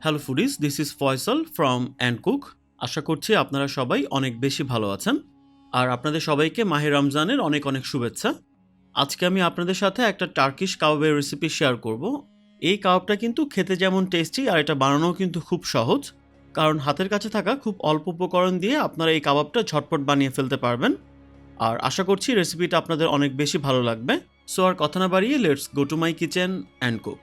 Hello foodies, this is Faisal from and cook. আশা করছি আপনারা সবাই অনেক বেশি ভালো আছেন আর আপনাদের সবাইকে মাহে রমজানের অনেক অনেক শুভেচ্ছা। আজকে আমি আপনাদের সাথে একটা টার্কিশ কাবাবের রেসিপি শেয়ার করব। এই কাবাবটা কিন্তু খেতে যেমন টেস্টি আর এটা বানানোও কিন্তু খুব সহজ, কারণ হাতের কাছে থাকা খুব অল্প উপকরণ দিয়ে আপনারা এই কাবাবটা ঝটপট বানিয়ে ফেলতে পারবেন। আর আশা করছি রেসিপিটা আপনাদের অনেক বেশি ভালো লাগবে। সো আর কথা না বাড়িয়ে let's go to my kitchen and cook.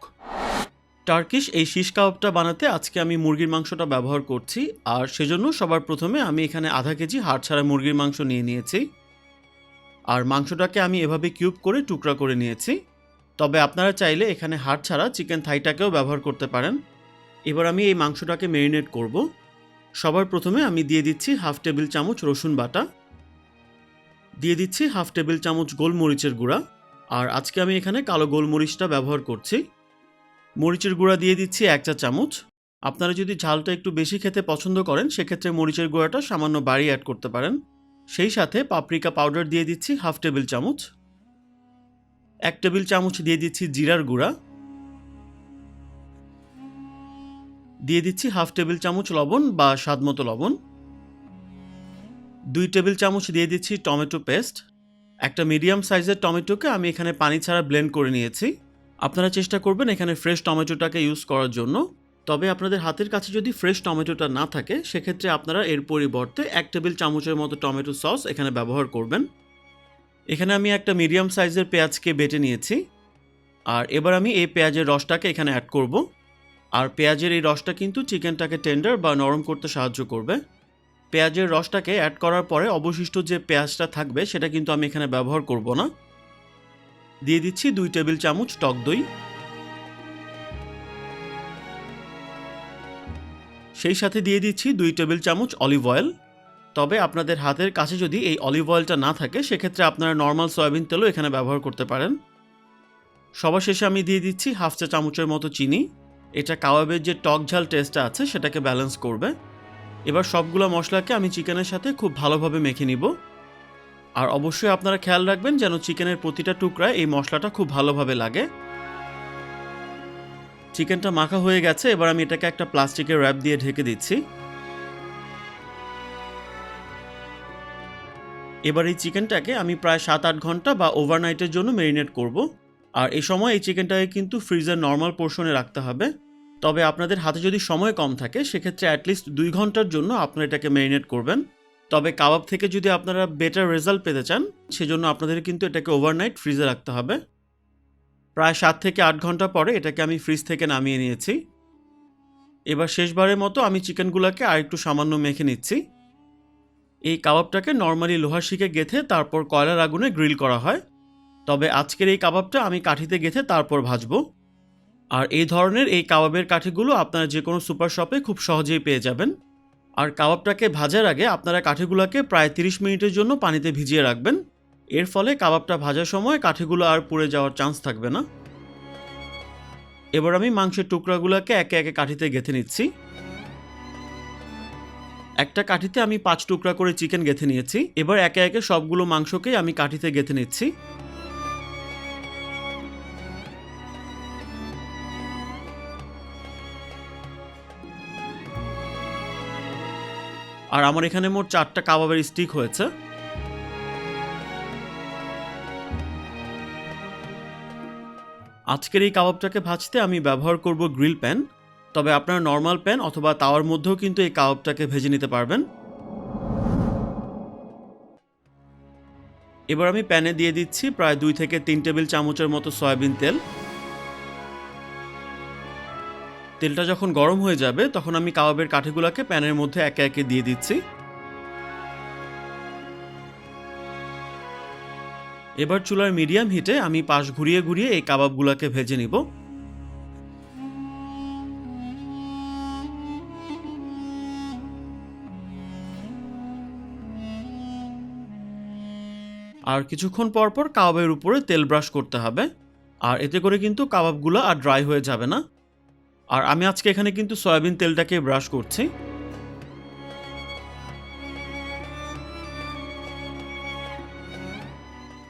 Turkish এই শিশ কাবাবটা বানাতে আজকে আমি মুরগির মাংসটা ব্যবহার করছি, আর সেজন্য সবার প্রথমে আমি এখানে আধা কেজি হাড় ছাড়া মুরগির মাংস নিয়ে নিয়েছি। আর মাংসটাকে আমি এভাবে কিউব করে টুকরা করে নিয়েছি। তবে আপনারা চাইলে এখানে হাড় ছাড়া চিকেন থাইটাকেও ব্যবহার করতে পারেন। এবার আমি এই মাংসটাকে ম্যারিনেট করব। সবার প্রথমে আমি দিয়ে দিচ্ছি হাফ টেবিল চামচ রসুন বাটা, দিয়ে দিচ্ছি হাফ টেবিল চামচ গোলমরিচের গুঁড়া, আর আজকে আমি এখানে কালো গোলমরিচটা ব্যবহার করছি। মরিচের গুঁড়া দিয়ে দিচ্ছি 1 চা চামচ। আপনারা যদি ঝালটা একটু বেশি খেতে পছন্দ করেন সেক্ষেত্রে মরিচের গুঁড়াটা সামান্য বাড়িয়ে অ্যাড করতে পারেন। সেই সাথে পাপরিকা পাউডার দিয়ে দিচ্ছি হাফ টেবিল চামচ। 1 টেবিল চামচ দিয়ে দিচ্ছি জিরার গুঁড়া, দিয়ে দিচ্ছি হাফ টেবিল চামচ লবণ বা স্বাদমতো লবণ। 2 টেবিল চামচ দিয়ে দিচ্ছি টমেটো পেস্ট। একটা মিডিয়াম সাইজের টমেটোকে আমি এখানে পানি ছাড়া ব্লেন্ড করে নিয়েছি। আপনারা চেষ্টা করবেন এখানে ফ্রেশ টমেটোটাকে ইউজ করার জন্য। তবে আপনাদের হাতের কাছে যদি ফ্রেশ টমেটোটা না থাকে সেক্ষেত্রে আপনারা এর পরিবর্তে 1 টেবিল চামচের মতো টমেটো সস এখানে ব্যবহার করবেন। এখানে আমি একটা মিডিয়াম সাইজের পেঁয়াজকে বেটে নিয়েছি, আর এবার আমি এই পেঁয়াজের রসটাকে এখানে অ্যাড করব। আর পেঁয়াজের এই রসটা কিন্তু চিকেনটাকে টেন্ডার বা নরম করতে সাহায্য করবে। পেঁয়াজের রসটাকে অ্যাড করার পরে অবশিষ্ট যে পেঁয়াজটা থাকবে সেটা কিন্তু আমি এখানে ব্যবহার করব না। দিয়ে দিচ্ছি 2 টেবিল চামচ টক দই, সেই সাথে দিয়ে দিচ্ছি 2 টেবিল চামচ অলিভ অয়েল। তবে আপনাদের হাতের কাছে যদি এই অলিভ অয়েলটা না থাকে সেক্ষেত্রে আপনারা নর্মাল সয়াবিন তেলও এখানে ব্যবহার করতে পারেন। সবার শেষে আমি দিয়ে দিচ্ছি হাফ চা চামচের মতো চিনি। এটা কাবাবের যে টক ঝাল টেস্টটা আছে সেটাকে ব্যালেন্স করবে। এবার সবগুলো মশলাকে আমি চিকেনের সাথে খুব ভালোভাবে মেখে নিব। আর অবশ্যই আপনারা খেয়াল রাখবেন যেন চিকেনের প্রতিটা টুকরায় এই মশলাটা খুব ভালোভাবে লাগে। চিকেনটা মাখা হয়ে গেছে, এবার আমি এটাকে একটা প্লাস্টিকের র্যাপ দিয়ে ঢেকে দিচ্ছি। এবার এই চিকেনটাকে আমি প্রায় 7-8 ঘন্টা বা ওভারনাইটের জন্য ম্যারিনেট করব। আর এই সময় এই চিকেনটাকে কিন্তু ফ্রিজের নর্মাল পোর্শনে রাখতে হবে। তবে আপনাদের হাতে যদি সময় কম থাকে সেক্ষেত্রে অ্যাটলিস্ট 2 ঘন্টার জন্য আপনারা এটাকে ম্যারিনেট করবেন। তবে কাবাব থেকে যদি আপনারা বেটার রেজাল্ট পেতে চান সেজন্য আপনাদের কিন্তু এটাকে ওভারনাইট ফ্রিজে রাখতে হবে। প্রায় 7 থেকে 8 ঘন্টা পরে এটাকে আমি ফ্রিজ থেকে নামিয়ে নিয়েছি। এবার শেষবারের মতো আমি চিকেনগুলোকে আরেকটু সামান্য মেখে নিচ্ছি। এই কাবাবটাকে নর্মালি লোহার শিকে গেঁথে তারপর কয়লার আগুনে গ্রিল করা হয়। তবে আজকের এই কাবাবটা আমি কাঠিতে গেঁথে তারপর ভাজবো। আর এই ধরনের এই কাবাবের কাঠিগুলো আপনারা যে কোনো সুপার শপে খুব সহজেই পেয়ে যাবেন। আর কাবাবটাকে ভাজার আগে আপনারা কাঠিগুলোকে প্রায় 30 মিনিটের জন্য পানিতে ভিজিয়ে রাখবেন। এর ফলে কাবাবটা ভাজার সময় কাঠিগুলো আর পুড়ে যাওয়ার চান্স থাকবে না। এবার আমি মাংসের টুকরাগুলোকে একে একে কাঠিতে গেঁথে নিচ্ছি। একটা কাঠিতে আমি 5 টুকরা করে চিকেন গেঁথে নিয়েছি। এবার একে একে সবগুলো মাংসকেই আমি কাঠিতে গেঁথে নিচ্ছি। আর আমার এখানে মোট 4টা কাবাবের স্টিক হয়েছে। আজকের এই কাবাবটাকে ভাজতে আমি ব্যবহার করব গ্রিল প্যান। তবে আপনারা নর্মাল প্যান অথবা তাওয়ার মধ্যেও কিন্তু এই কাবাবটাকে ভেজে নিতে পারবেন। এবার আমি প্যানে দিয়ে দিচ্ছি প্রায় 2 থেকে 3 টেবিল চামচের মতো সয়াবিন তেল। তেলটা যখন গরম হয়ে যাবে তখন আমি কাবাবের কাঠিগুলোকে প্যানের মধ্যে একে একে দিয়ে দিচ্ছি। এবার চুলার মিডিয়াম হিটে আমি পাশ ঘুরিয়ে ঘুরিয়ে এই কাবাবগুলোকে ভেজে নিব। আর কিছুক্ষণ পর পর কাবাবের উপরে তেল ব্রাশ করতে হবে, আর এতে করে কিন্তু কাবাবগুলো আর ড্রাই হয়ে যাবে না। আর আমি আজকে এখানে কিন্তু সয়াবিন তেলটাকে ব্রাশ করছি।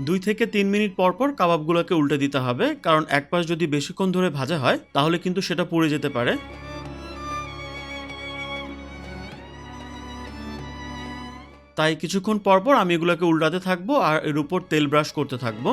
2 থেকে 3 মিনিট পর পর কাবাবগুলোকে উল্টে দিতে হবে, কারণ এক পাশ যদি বেশিক্ষণ ধরে ভাজা হয় তাহলে কিন্তু সেটা পুড়ে যেতে পারে। তাই কিছুক্ষণ পর পর আমি এগুলোকে উল্টাতে থাকবো আর এর উপর তেল ব্রাশ করতে থাকবো।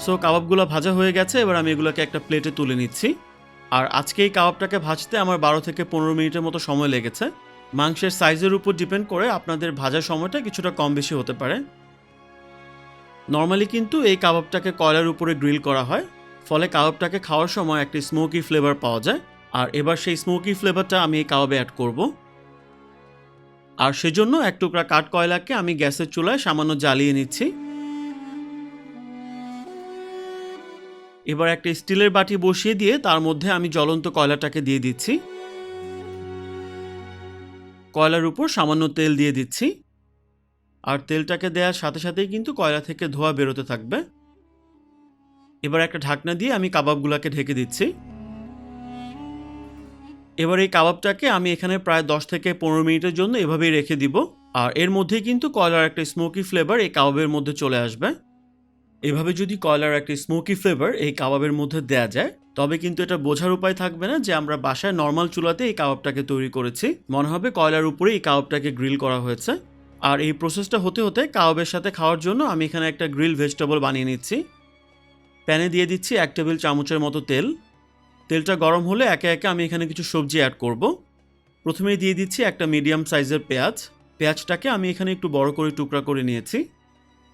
সো কাবাবগুলো ভাজা হয়ে গেছে, এবার আমি এগুলোকে একটা প্লেটে তুলে নিচ্ছি। আর আজকে এই কাবাবটাকে ভাজতে আমার 12 থেকে 15 মিনিটের মতো সময় লেগেছে। মাংসের সাইজের উপর ডিপেন্ড করে আপনাদের ভাজার সময়টা কিছুটা কম বেশি হতে পারে। নর্মালি কিন্তু এই কাবাবটাকে কয়লার উপরে গ্রিল করা হয়, ফলে কাবাবটাকে খাওয়ার সময় একটি স্মোকি ফ্লেভার পাওয়া যায়। আর এবার সেই স্মোকি ফ্লেভারটা আমি এই কাবাবে অ্যাড করব। আর সেজন্য এক টুকরা কাঠ কয়লাকে আমি গ্যাসের চুলায় সামান্য জ্বালিয়ে নিচ্ছি। এবার একটা স্টিলের বাটি বসিয়ে দিয়ে তার মধ্যে আমি জ্বলন্ত কয়লাটাকে দিয়ে দিচ্ছি। কয়লার উপর সামান্য তেল দিয়ে দিচ্ছি। আর তেলটাকে দেওয়ার সাথে সাথেই কিন্তু কয়লা থেকে ধোঁয়া বেরোতে থাকবে। এবার একটা ঢাকনা দিয়ে আমি কাবাবগুলোকে ঢেকে দিচ্ছি। এবার এই কাবাবটাকে আমি এখানে প্রায় 10 থেকে 15 মিনিটের জন্য এভাবেই রেখে দিব। আর এর মধ্যেই কিন্তু কয়লার একটা স্মোকি ফ্লেভার এই কাবাবের মধ্যে চলে আসবে। এভাবে যদি কয়লার একটা স্মোকি ফ্লেভার এই কাবাবের মধ্যে দেয়া যায়, তবে কিন্তু এটা বোঝার উপায় থাকবে না যে আমরা বাসায় নর্মাল চুলাতে এই কাবাবটাকে তৈরি করেছি। মনে হবে কয়লার উপরে এই কাবাবটাকে গ্রিল করা হয়েছে। আর এই প্রসেসটা হতে হতে কাবাবের সাথে খাওয়ার জন্য আমি এখানে একটা গ্রিল ভেজিটেবল বানিয়ে নিচ্ছি। প্যানে দিয়ে দিচ্ছি 1 টেবিল চামচের মতো তেল। তেলটা গরম হলে একে একে আমি এখানে কিছু সবজি অ্যাড করব। প্রথমেই দিয়ে দিচ্ছি একটা মিডিয়াম সাইজের পেঁয়াজ। পেঁয়াজটাকে আমি এখানে একটু বড় করে টুকরা করে নিয়েছি।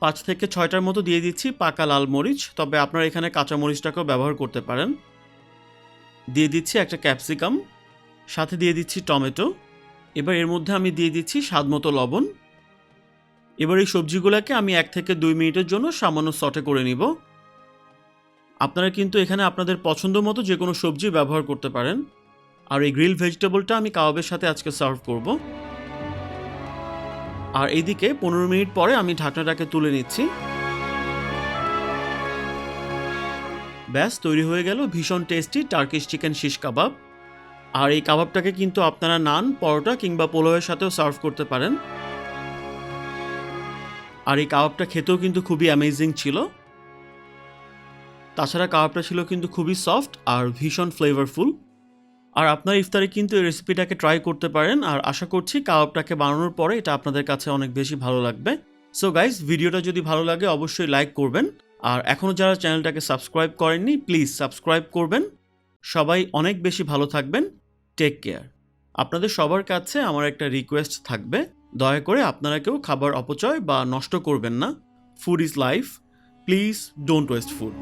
5 থেকে 6টার মতো দিয়ে দিচ্ছি পাকা লাল মরিচ, তবে আপনারা এখানে কাঁচা মরিচটাকেও ব্যবহার করতে পারেন। দিয়ে দিচ্ছি একটা ক্যাপসিকাম, সাথে দিয়ে দিচ্ছি টমেটো। এবার এর মধ্যে আমি দিয়ে দিচ্ছি স্বাদমতো লবণ। এবার এই সবজিগুলোকে আমি 1 থেকে 2 মিনিটের জন্য সামান্য সটে করে নিব। আপনারা কিন্তু এখানে আপনাদের পছন্দ মতো যে কোনো সবজি ব্যবহার করতে পারেন। আর এই গ্রিল ভেজিটেবলটা আমি কাবাবের সাথে আজকে সার্ভ করব। আর এইদিকে 15 মিনিট পরে আমি ঢাকনাটাকে তুলে নিচ্ছি। ব্যাস তৈরি হয়ে গেল ভীষণ টেস্টি টার্কিশ চিকেন শিশ কাবাব। আর এই কাবাবটাকে কিন্তু আপনারা নান, পরোটা কিংবা পোলাওয়ের সাথেও সার্ভ করতে পারেন। আর এই কাবাবটা খেতেও কিন্তু খুবই অ্যামেজিং ছিল। তাছাড়া কাবাবটা ছিল কিন্তু খুবই সফট আর ভীষণ ফ্লেভারফুল। আর আপনার ইফতারে কিন্তু এই রেসিপিটাকে ট্রাই করতে পারেন। আর আশা করছি কাবাবটাকে বানানোর পরে এটা আপনাদের কাছে অনেক বেশি ভালো লাগবে। সো গাইস, ভিডিওটা যদি ভালো লাগে অবশ্যই লাইক করবেন। আর এখনও যারা চ্যানেলটাকে সাবস্ক্রাইব করেননি প্লিজ সাবস্ক্রাইব করবেন। সবাই অনেক বেশি ভালো থাকবেন। Take care. আপনাদের সবার কাছে আমার একটা রিকোয়েস্ট থাকবে, দয়া করে আপনারা কেউ খাবার অপচয় বা নষ্ট করবেন না। Food is life. Please don't waste food.